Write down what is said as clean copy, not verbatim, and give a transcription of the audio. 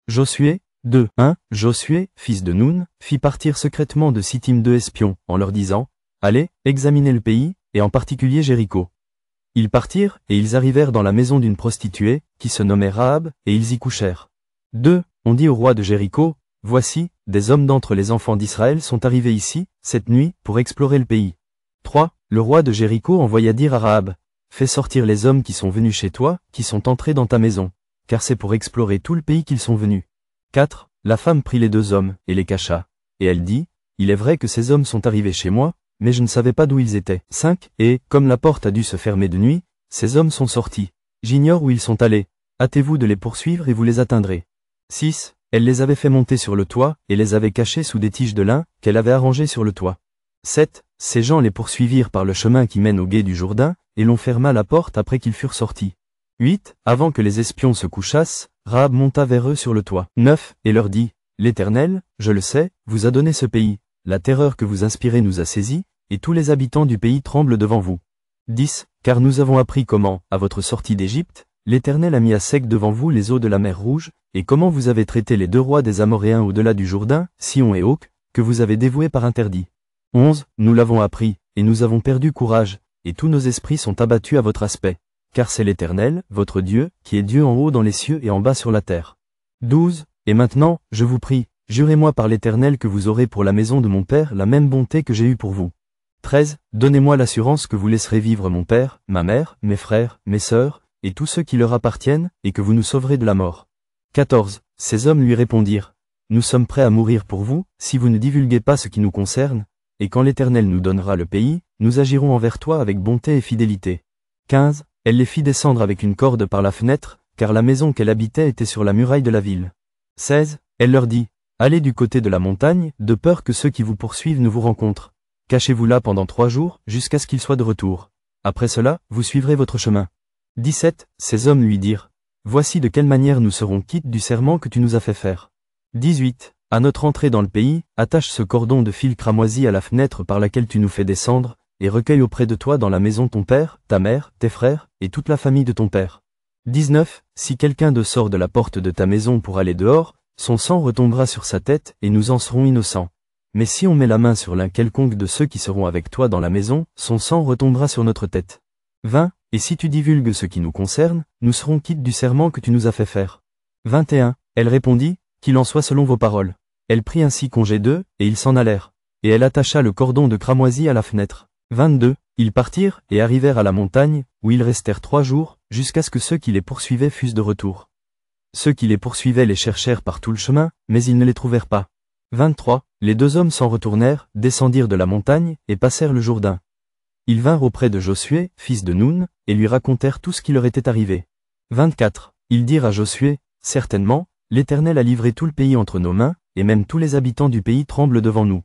Josué 2, 1. Josué, fils de Nun, fit partir secrètement de Sittim 2 espions, en leur disant, « Allez, examinez le pays, et en particulier Jéricho. » Ils partirent, et ils arrivèrent dans la maison d'une prostituée, qui se nommait Rahab, et ils y couchèrent. 2. On dit au roi de Jéricho, « Voici, des hommes d'entre les enfants d'Israël sont arrivés ici, cette nuit, pour explorer le pays. » 3. Le roi de Jéricho envoya dire à Rahab, « Fais sortir les hommes qui sont venus chez toi, qui sont entrés dans ta maison, car c'est pour explorer tout le pays qu'ils sont venus. » 4. La femme prit les 2 hommes, et les cacha. Et elle dit, « Il est vrai que ces hommes sont arrivés chez moi, mais je ne savais pas d'où ils étaient. » 5. Et, comme la porte a dû se fermer de nuit, ces hommes sont sortis. J'ignore où ils sont allés. Hâtez-vous de les poursuivre et vous les atteindrez. 6. Elle les avait fait monter sur le toit, et les avait cachés sous des tiges de lin, qu'elle avait arrangées sur le toit. 7. Ces gens les poursuivirent par le chemin qui mène au gué du Jourdain, et l'on ferma la porte après qu'ils furent sortis. 8. Avant que les espions se couchassent, Rahab monta vers eux sur le toit. 9. Et leur dit, « L'Éternel, je le sais, vous a donné ce pays. La terreur que vous inspirez nous a saisis, et tous les habitants du pays tremblent devant vous. 10. Car nous avons appris comment, à votre sortie d'Égypte, l'Éternel a mis à sec devant vous les eaux de la mer Rouge, et comment vous avez traité les 2 rois des Amoréens au-delà du Jourdain, Sion et Og, que vous avez dévoués par interdit. 11. Nous l'avons appris, et nous avons perdu courage, et tous nos esprits sont abattus à votre aspect. Car c'est l'Éternel, votre Dieu, qui est Dieu en haut dans les cieux et en bas sur la terre. 12. Et maintenant, je vous prie, jurez-moi par l'Éternel que vous aurez pour la maison de mon père la même bonté que j'ai eue pour vous. 13. Donnez-moi l'assurance que vous laisserez vivre mon père, ma mère, mes frères, mes sœurs, et tous ceux qui leur appartiennent, et que vous nous sauverez de la mort. 14. Ces hommes lui répondirent, nous sommes prêts à mourir pour vous, si vous ne divulguez pas ce qui nous concerne, et quand l'Éternel nous donnera le pays, nous agirons envers toi avec bonté et fidélité. 15. Elle les fit descendre avec une corde par la fenêtre, car la maison qu'elle habitait était sur la muraille de la ville. 16. Elle leur dit, allez du côté de la montagne, de peur que ceux qui vous poursuivent ne vous rencontrent. Cachez-vous là pendant 3 jours, jusqu'à ce qu'ils soient de retour. Après cela, vous suivrez votre chemin. 17. Ces hommes lui dirent, voici de quelle manière nous serons quittes du serment que tu nous as fait faire. 18. À notre entrée dans le pays, attache ce cordon de fil cramoisi à la fenêtre par laquelle tu nous fais descendre, et recueille auprès de toi dans la maison ton père, ta mère, tes frères, et toute la famille de ton père. 19. Si quelqu'un de sort de la porte de ta maison pour aller dehors, son sang retombera sur sa tête, et nous en serons innocents. Mais si on met la main sur l'un quelconque de ceux qui seront avec toi dans la maison, son sang retombera sur notre tête. 20. Et si tu divulgues ce qui nous concerne, nous serons quittes du serment que tu nous as fait faire. 21. Elle répondit, qu'il en soit selon vos paroles. Elle prit ainsi congé d'eux, et ils s'en allèrent. Et elle attacha le cordon de cramoisi à la fenêtre. 22. Ils partirent, et arrivèrent à la montagne, où ils restèrent 3 jours, jusqu'à ce que ceux qui les poursuivaient fussent de retour. Ceux qui les poursuivaient les cherchèrent par tout le chemin, mais ils ne les trouvèrent pas. 23. Les 2 hommes s'en retournèrent, descendirent de la montagne, et passèrent le Jourdain. Ils vinrent auprès de Josué, fils de Nun, et lui racontèrent tout ce qui leur était arrivé. 24. Ils dirent à Josué, certainement, l'Éternel a livré tout le pays entre nos mains, et même tous les habitants du pays tremblent devant nous.